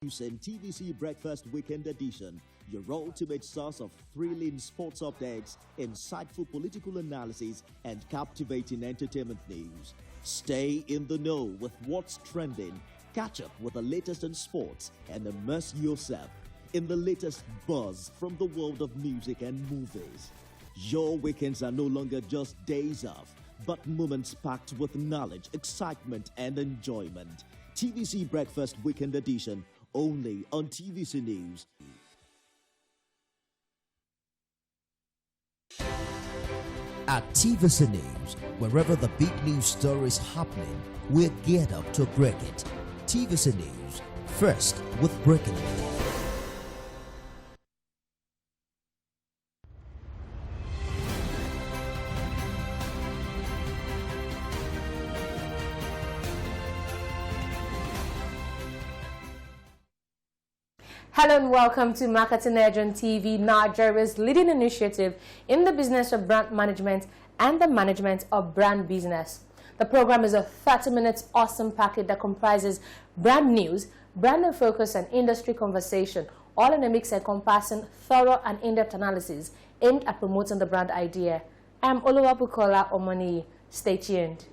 Introducing TVC Breakfast Weekend Edition, your ultimate source of thrilling sports updates, insightful political analysis, and captivating entertainment news. Stay in the know with what's trending, catch up with the latest in sports, and immerse yourself in the latest buzz from the world of music and movies. Your weekends are no longer just days off, but moments packed with knowledge, excitement, and enjoyment. TVC Breakfast Weekend Edition, only on TVC News. At TVC News, wherever the big news story is happening, we're geared up to break it. TVC News, first with breaking news. Hello and welcome to Marketing Edge on TV, Nigeria's leading initiative in the business of brand management and the management of brand business. The program is a 30-minute awesome package that comprises brand news, brand focus, and industry conversation, all in a mix encompassing thorough and in-depth analysis aimed at promoting the brand idea. I'm OLOWOLA Omoni. Stay tuned.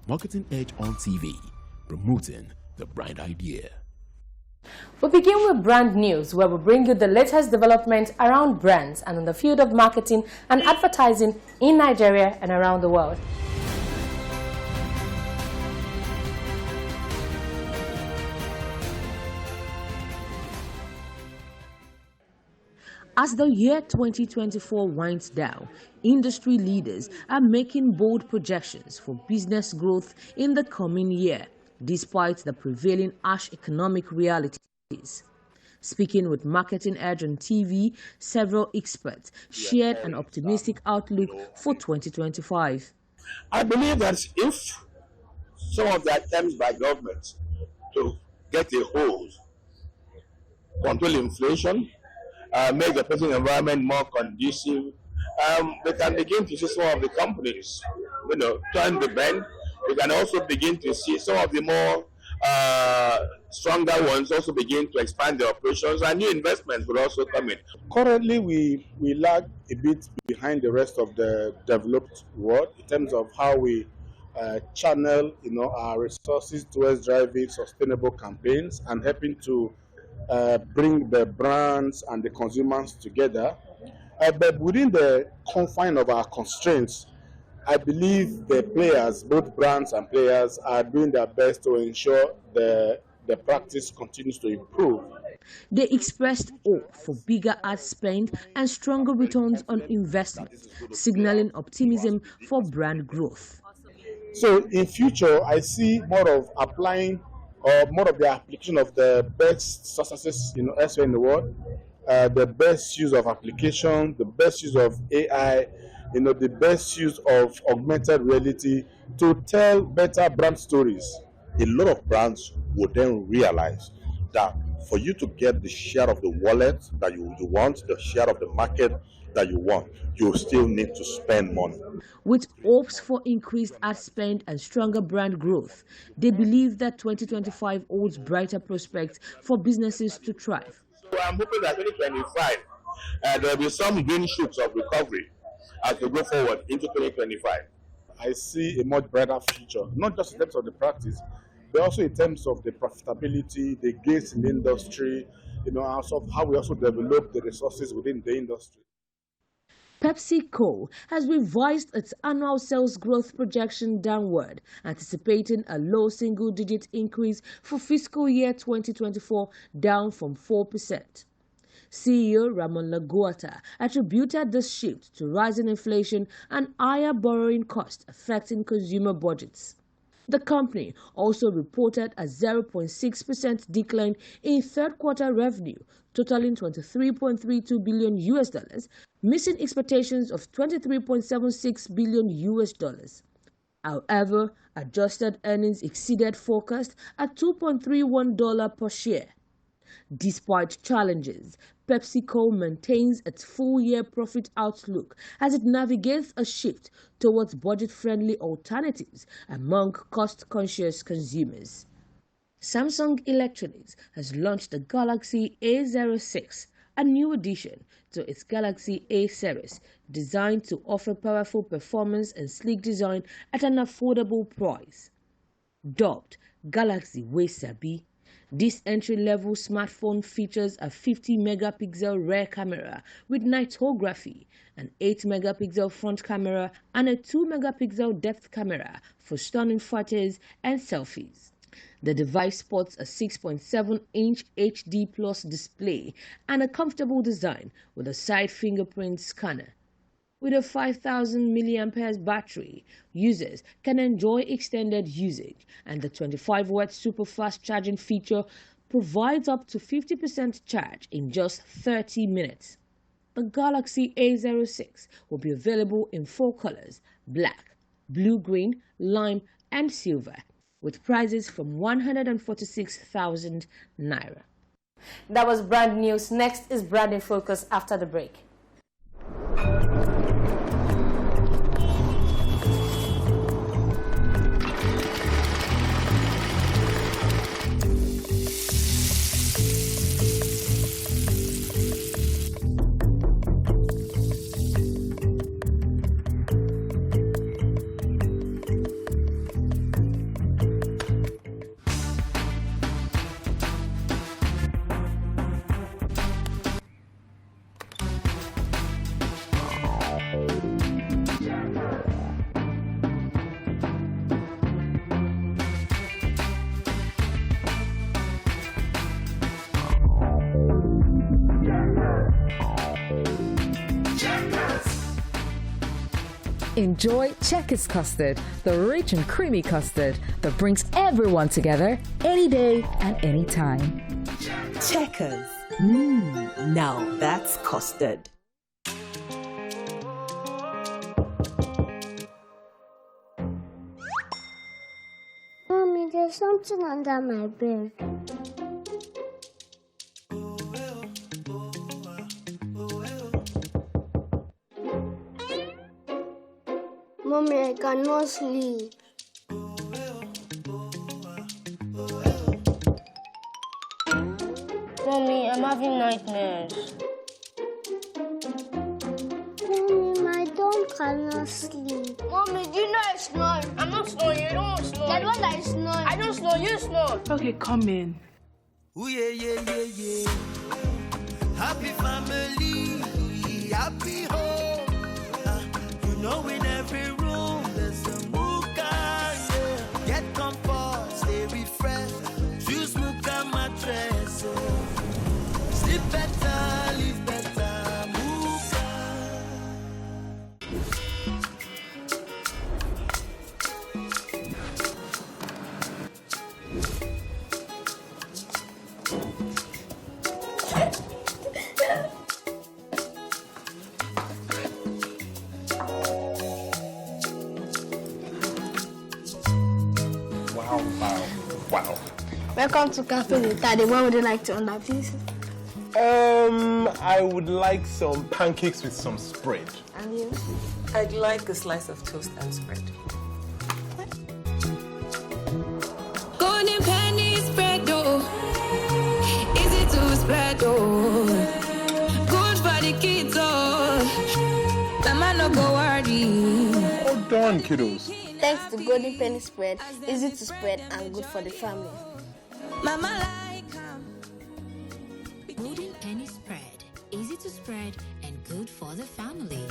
Marketing Edge on TV, promoting the brand idea. We begin with brand news, where we bring you the latest developments around brands and in the field of marketing and advertising in Nigeria and around the world. As the year 2024 winds down, industry leaders are making bold projections for business growth in the coming year, despite the prevailing harsh economic realities. Speaking with Marketing Edge on TV, several experts shared an optimistic outlook for 2025. I believe that if some of the attempts by government to get a hold, control inflation, make the present environment more conducive, we can begin to see some of the companies, turn the bend. We can also begin to see some of the more stronger ones also begin to expand their operations, and new investments will also come in. Currently, we lag a bit behind the rest of the developed world in terms of how we channel, our resources towards driving sustainable campaigns and helping to bring the brands and the consumers together. But within the confine of our constraints, I believe the players, both brands and players, are doing their best to ensure the practice continues to improve. They expressed hope for bigger ad spend and stronger returns on investment, signaling optimism for brand growth. So in future, I see more of applying or more of the application of the best successes elsewhere in the world, the best use of application, the best use of AI, the best use of augmented reality to tell better brand stories. A lot of brands would then realize that for you to get the share of the wallet that you want, the share of the market that you want, you still need to spend money. With hopes for increased ad spend and stronger brand growth, they believe that 2025 holds brighter prospects for businesses to thrive. So I'm hoping that 2025 there will be some green shoots of recovery as we go forward into 2025. I see a much brighter future, not just in terms of the practice, but also in terms of the profitability, the gains in the industry, also how we also develop the resources within the industry. PepsiCo has revised its annual sales growth projection downward, anticipating a low single-digit increase for fiscal year 2024, down from 4%. CEO Ramon Laguarta attributed this shift to rising inflation and higher borrowing costs affecting consumer budgets. The company also reported a 0.6% decline in third-quarter revenue, totaling $23.32 billion, missing expectations of $23.76 billion. However, adjusted earnings exceeded forecast at $2.31 per share. Despite challenges, PepsiCo maintains its full-year profit outlook as it navigates a shift towards budget-friendly alternatives among cost-conscious consumers. Samsung Electronics has launched the Galaxy A06, a new addition to its Galaxy A series, designed to offer powerful performance and sleek design at an affordable price. Dubbed Galaxy Wasabi, this entry-level smartphone features a 50-megapixel rear camera with nightography, an 8-megapixel front camera, and a 2-megapixel depth camera for stunning photos and selfies. The device sports a 6.7-inch HD Plus display and a comfortable design with a side fingerprint scanner. With a 5,000 mAh battery, users can enjoy extended usage, and the 25-watt super-fast charging feature provides up to 50% charge in just 30 minutes. The Galaxy A06 will be available in 4 colors: black, blue-green, lime, and silver, with prices from 146,000 naira. That was brand news. Next is Brand in Focus after the break. Enjoy Checkers custard, the rich and creamy custard that brings everyone together any day and any time. Checkers. Now that's custard. Mommy, there's something under my bed. Mommy, I cannot sleep. Mommy, I'm having nightmares. Mommy, my dog cannot sleep. Mommy, do you know I snore? I'm not snoring. You don't snore. That one that is snoring. I don't snore. You snore. Okay, come in. Ooh, yeah. Happy family, happy home. You know in every room there's a Muka, yeah. Get comfort, stay refreshed. Choose Muka mattress, sleep better, live better, Muka. Wow. Welcome to Cafe with Daddy. What would you like to order, please? I would like some pancakes with some spread. And you? I'd like a slice of toast and spread. Golden penny spread, oh. Easy to spread, oh. Good for the kids, oh. The man no go worry. Hold on, kiddos. Thanks to Golden Penny Spread, easy to spread and good for the family. Mama like Golden Penny Spread, easy to spread and good for the family.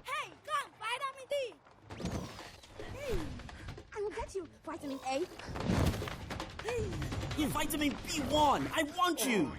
Hey, come, vitamin D. Hey, I will get you vitamin A. Hey, you're vitamin B1. I want you.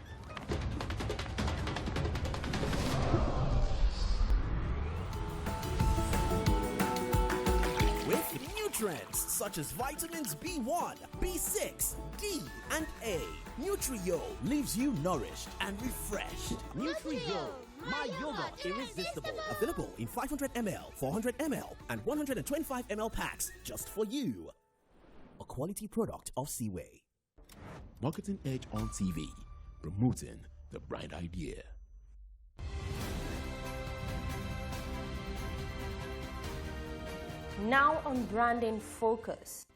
With nutrients such as vitamins B1, B6, D, and A, Nutrio leaves you nourished and refreshed. Nutrio, my yogurt irresistible. Available in 500 ml, 400 ml, and 125 ml packs just for you. A quality product of Seaway. Marketing Edge on TV, promoting the bright idea. Now on Brand in Focus.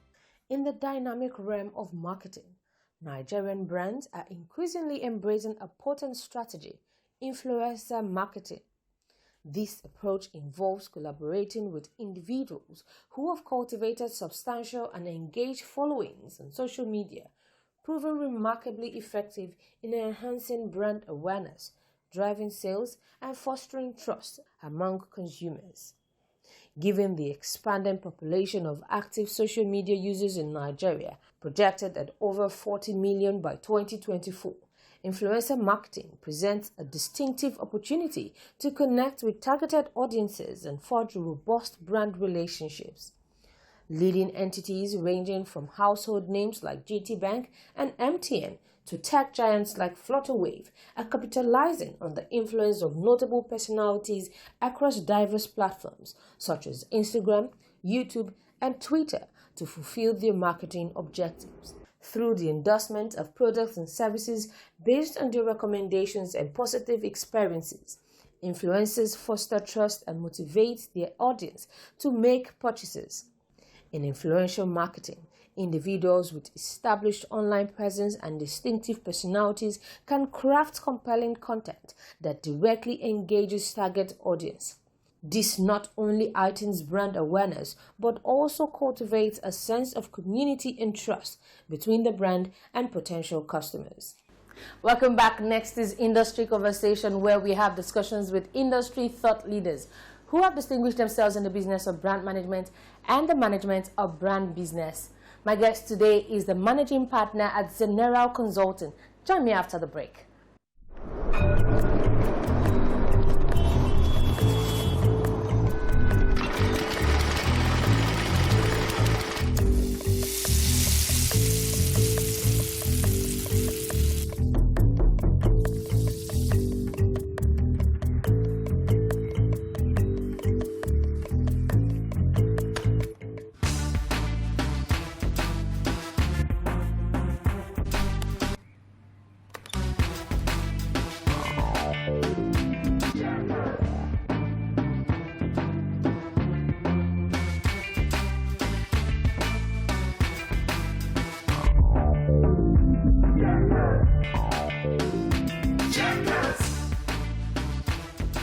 In the dynamic realm of marketing, Nigerian brands are increasingly embracing a potent strategy, influencer marketing. This approach involves collaborating with individuals who have cultivated substantial and engaged followings on social media, proving remarkably effective in enhancing brand awareness, driving sales, and fostering trust among consumers. Given the expanding population of active social media users in Nigeria, projected at over 40 million by 2024, influencer marketing presents a distinctive opportunity to connect with targeted audiences and forge robust brand relationships. Leading entities ranging from household names like GT Bank and MTN to tech giants like Flutterwave are capitalizing on the influence of notable personalities across diverse platforms such as Instagram, YouTube, and Twitter to fulfill their marketing objectives. Through the endorsement of products and services based on their recommendations and positive experiences, influencers foster trust and motivate their audience to make purchases. In influential marketing, individuals with established online presence and distinctive personalities can craft compelling content that directly engages target audience. This not only heightens brand awareness, but also cultivates a sense of community and trust between the brand and potential customers. Welcome back. Next is Industry Conversation, where we have discussions with industry thought leaders who have distinguished themselves in the business of brand management and the management of brand business. My guest today is the managing partner at Zenera Consulting. Join me after the break.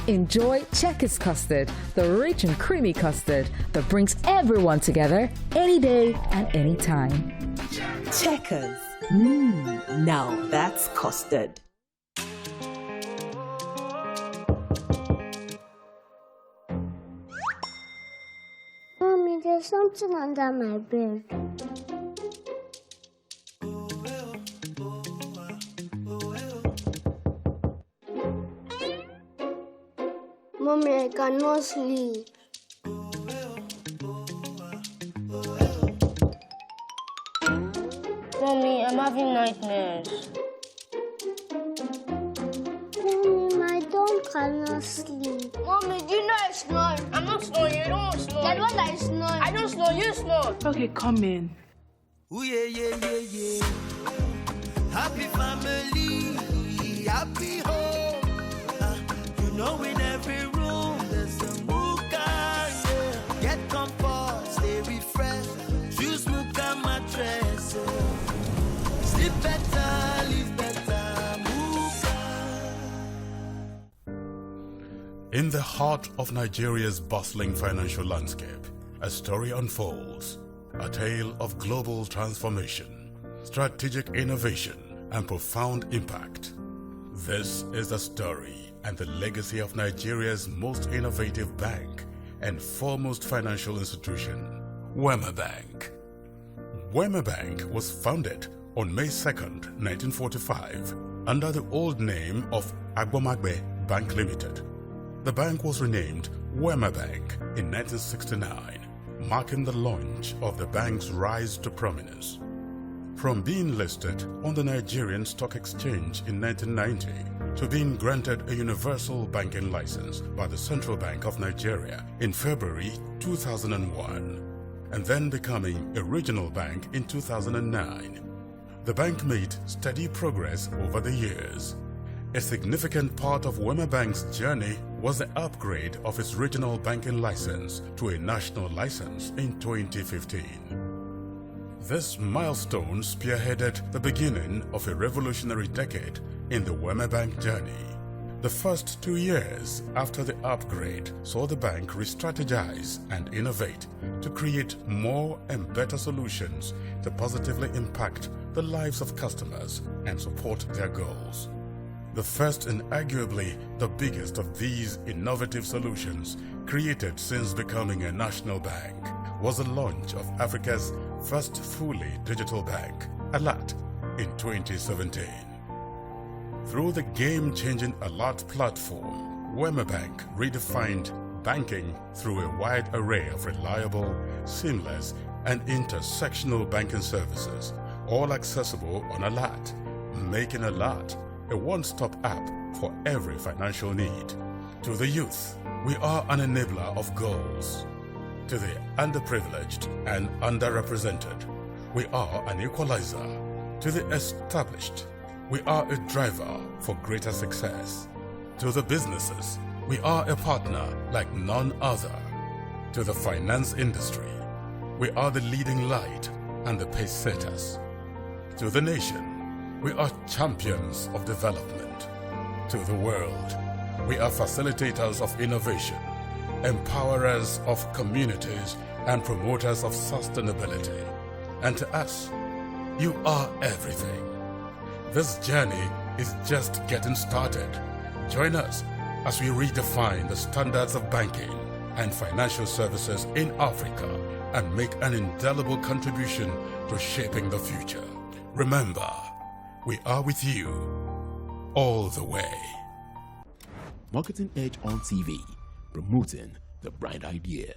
Enjoy Checkers custard, the rich and creamy custard that brings everyone together any day and any time. Checkers. Now that's custard. Mommy, there's something under my bed. Mommy, I cannot sleep. Mommy, I'm having nightmares. Mommy, my dog cannot sleep. Mommy, do you know I snore? I'm not snoring. You don't snore. That's what I snore. I don't snore. You snore. Okay, come in. Ooh, yeah, yeah, yeah, yeah. Happy family, happy home. You know in every room there's a MEKA, yeah. Get comfort, stay refreshed. Choose MEKA mattress. Sleep better, live better, MEKA. In the heart of Nigeria's bustling financial landscape, a story unfolds. A tale of global transformation, strategic innovation, and profound impact. This is the story and the legacy of Nigeria's most innovative bank and foremost financial institution, Wema Bank. Wema Bank was founded on May 2nd, 1945, under the old name of Agbomagbe Bank Limited. The bank was renamed Wema Bank in 1969, marking the launch of the bank's rise to prominence. From being listed on the Nigerian Stock Exchange in 1990 to being granted a universal banking license by the Central Bank of Nigeria in February 2001, and then becoming a regional bank in 2009. The bank made steady progress over the years. A significant part of Wema Bank's journey was the upgrade of its regional banking license to a national license in 2015. This milestone spearheaded the beginning of a revolutionary decade in the Wema Bank journey. The first 2 years after the upgrade saw the bank re-strategize and innovate to create more and better solutions to positively impact the lives of customers and support their goals. The first and arguably the biggest of these innovative solutions created since becoming a national bank was the launch of Africa's first fully digital bank, Alert, in 2017. Through the game-changing Alert platform, Wema Bank redefined banking through a wide array of reliable, seamless, and intersectional banking services, all accessible on Alert, making Alert a one-stop app for every financial need. To the youth, we are an enabler of goals. To the underprivileged and underrepresented, we are an equalizer. To the established, we are a driver for greater success. To the businesses, we are a partner like none other. To the finance industry, we are the leading light and the pace setters. To the nation, we are champions of development. To the world, we are facilitators of innovation, empowerers of communities, and promoters of sustainability. And to us, you are everything. This journey is just getting started. Join us as we redefine the standards of banking and financial services in Africa and make an indelible contribution to shaping the future. Remember, we are with you all the way. Marketing Edge on TV, promoting the bright idea.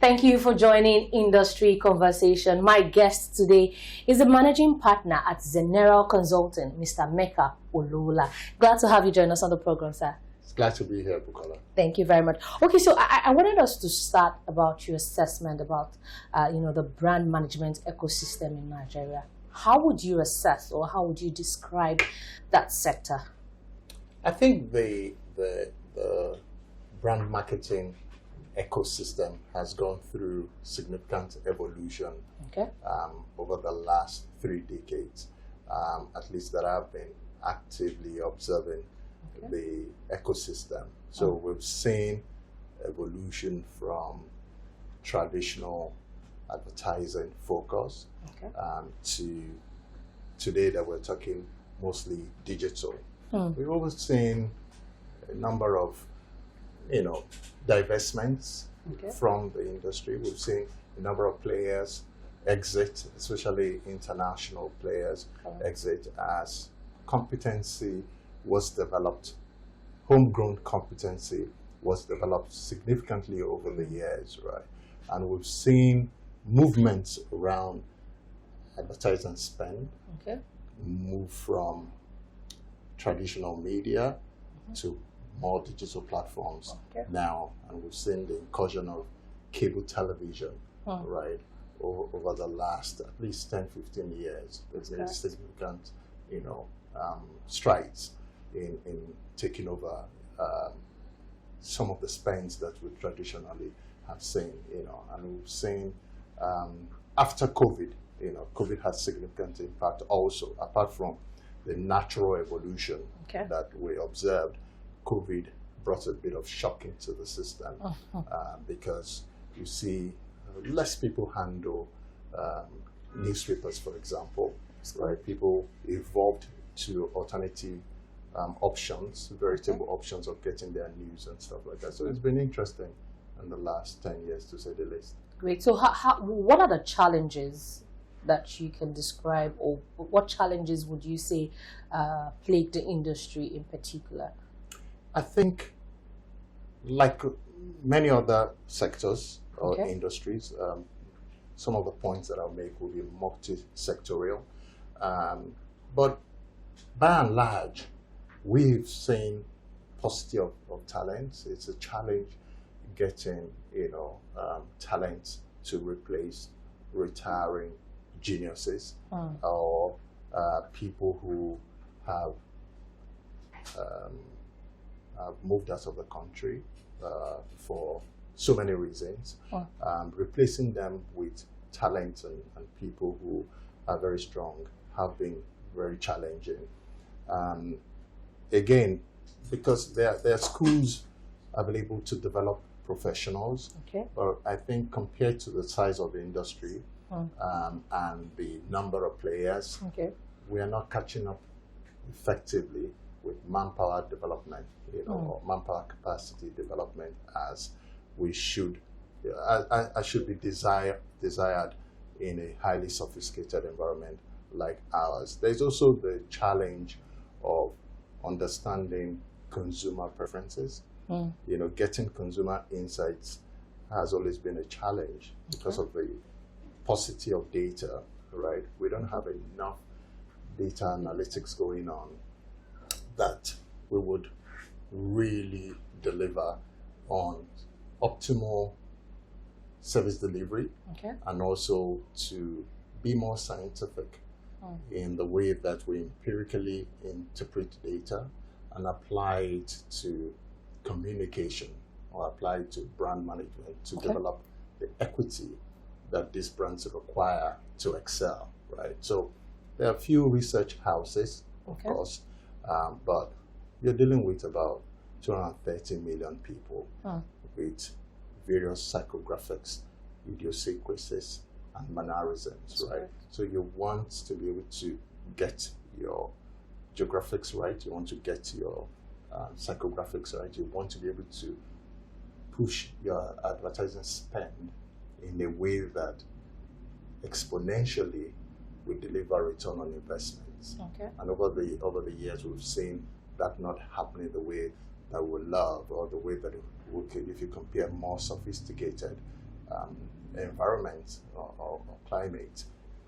Thank you for joining Industry Conversation. My guest today is the managing partner at Zenera Consulting, Mr. MEKA OLOWOLA. Glad to have you join us on the program, sir. It's glad to be here, Bukola. Thank you very much. Okay, so I wanted us to start about your assessment about the brand management ecosystem in Nigeria. How would you assess or how would you describe that sector? I think the brand marketing ecosystem has gone through significant evolution over the last 3 decades, at least that I've been actively observing the ecosystem. So we've seen evolution from traditional advertising focus to today that we're talking mostly digital. We've always seen a number of divestments from the industry. We've seen a number of players exit, especially international players exit as competency was developed, homegrown competency was developed significantly over the years, right? And we've seen movements around advertising spend move from traditional media to more digital platforms now, and we've seen the incursion of cable television, right, over the last at least 10-15 years. There's been significant, strides in taking over some of the spends that we traditionally have seen, and we've seen after COVID, COVID has significant impact also, apart from the natural evolution that we observed. COVID brought a bit of shock into the system because you see less people handle newspapers, for example, right? People evolved to alternative options, veritable options of getting their news and stuff like that. So it's been interesting in the last 10 years, to say the least. Great. So what are the challenges that you can describe, or what challenges would you say plague the industry in particular? I think, like many other sectors or industries, some of the points that I'll make will be multi-sectorial. But by and large, we've seen paucity of talents. It's a challenge getting, talent to replace retiring geniuses or people who have moved out of the country for so many reasons. Replacing them with talent and people who are very strong have been very challenging. Again, because there are schools available to develop professionals, but I think compared to the size of the industry and the number of players, we are not catching up effectively with manpower development, or manpower capacity development as we should, as should be desired in a highly sophisticated environment like ours. There's also the challenge of understanding consumer preferences. Getting consumer insights has always been a challenge because of the paucity of data, right? We don't have enough data analytics going on that we would really deliver on optimal service delivery, and also to be more scientific in the way that we empirically interpret data and apply it to communication or apply it to brand management to develop the equity that these brands require to excel, right? So there are a few research houses, of course, but you're dealing with about 230 million people with various psychographics, idiosyncrasies, and mannerisms, right? So you want to be able to get your geographics right, you want to get your psychographics right, you want to be able to push your advertising spend in a way that exponentially will deliver return on investments. And over the years, we've seen that not happening the way that we love, or the way that we could, if you compare more sophisticated environments or climate,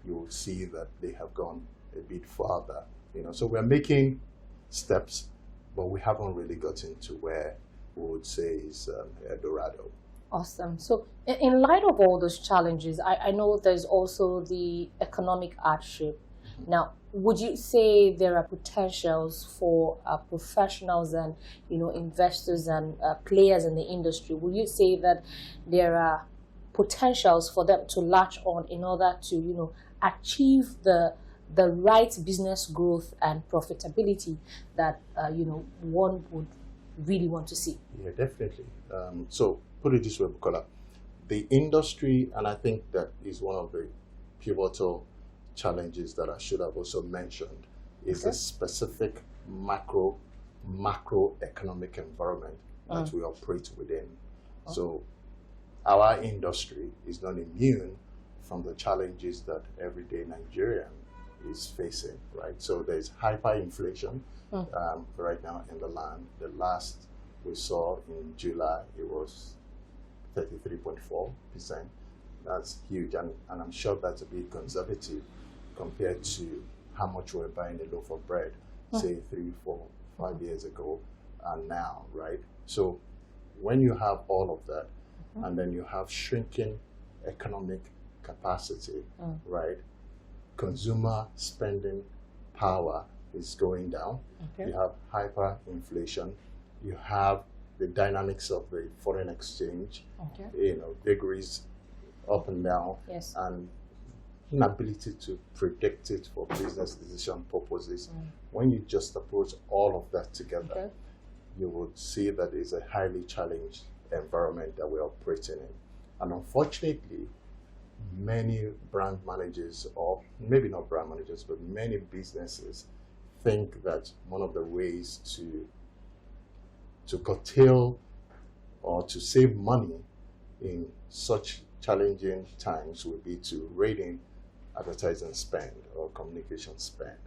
you will see that they have gone a bit further. So we're making steps, but we haven't really gotten to where we would say is El Dorado. Awesome. So in light of all those challenges, I know there's also the economic hardship. Now, would you say there are potentials for professionals and investors and players in the industry? Would you say that there are potentials for them to latch on in order to achieve the right business growth and profitability that one would really want to see? Yeah, definitely. So put it this way, Bukola, the industry, and I think that is one of the pivotal challenges that I should have also mentioned, is a specific macroeconomic environment that we operate within. So our industry is not immune from the challenges that everyday Nigerian is facing, right? So there's hyperinflation right now in the land. The last we saw in July, it was 33.4%. That's huge, and I'm sure that's a bit conservative compared to how much we're buying a loaf of bread, say 3, 4, 5 years ago and now, right? So when you have all of that, and then you have shrinking economic capacity, right? Consumer spending power is going down. You have hyperinflation. You have the dynamics of the foreign exchange, vagaries up and down, and inability to predict it for business decision purposes. When you just approach all of that together, you would see that it's a highly challenged environment that we're operating in. And unfortunately, many brand managers, or maybe not brand managers, but many businesses think that one of the ways to curtail or to save money in such challenging times would be to rein in advertising spend or communication spend.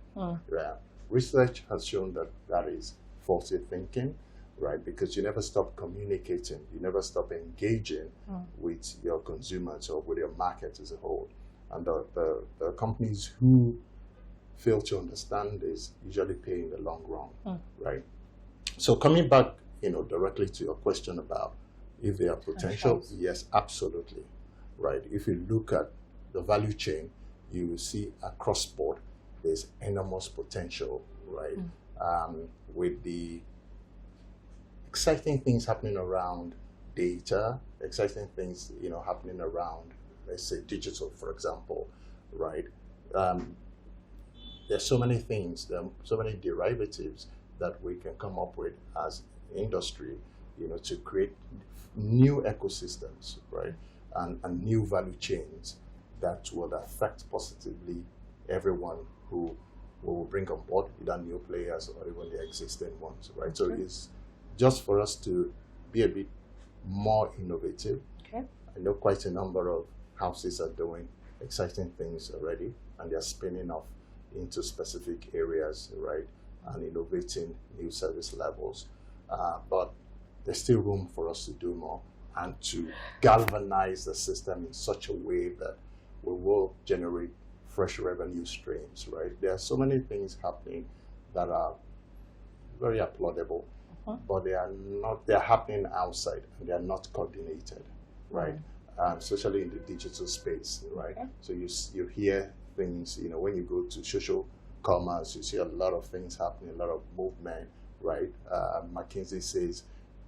Research has shown that that is faulty thinking, right? Because you never stop communicating, you never stop engaging with your consumers or with your market as a whole. And the companies who fail to understand this usually pay in the long run, right? So coming back, directly to your question about if there are potential, yes, absolutely, right? If you look at the value chain, you will see across board there's enormous potential, right? With the exciting things happening around data, exciting things, happening around, let's say, digital, for example, right? There's so many things, there are so many derivatives that we can come up with as industry, to create new ecosystems, right? And new value chains that will affect positively everyone who will bring on board, either new players or even the existing ones, right? So it's just for us to be a bit more innovative. Okay. I know quite a number of houses are doing exciting things already, and they're spinning off into specific areas, right? And innovating new service levels. But there's still room for us to do more and to galvanize the system in such a way that we will generate fresh revenue streams, right? There are so many things happening that are very applaudable, but they're happening outside and they're not coordinated, right? Especially in the digital space, right? Okay. So you hear things, when you go to social commerce, you see a lot of things happening, a lot of movement, right? McKinsey says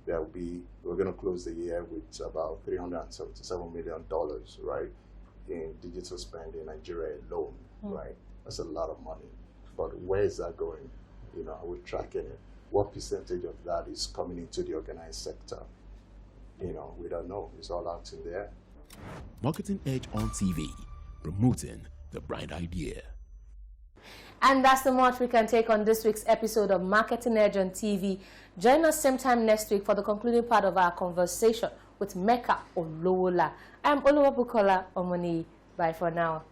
we're going to close the year with about $377 million, right, in digital spend in Nigeria alone, right? That's a lot of money. But where is that going? Are we tracking it? What percentage of that is coming into the organized sector? We don't know. It's all out in there. Marketing Edge on TV, promoting the brand idea. And that's the much we can take on this week's episode of Marketing Edge on TV. Join us same time next week for the concluding part of our conversation with MEKA OLOWOLA. I'm Oluwabukola Omoni. Bye for now.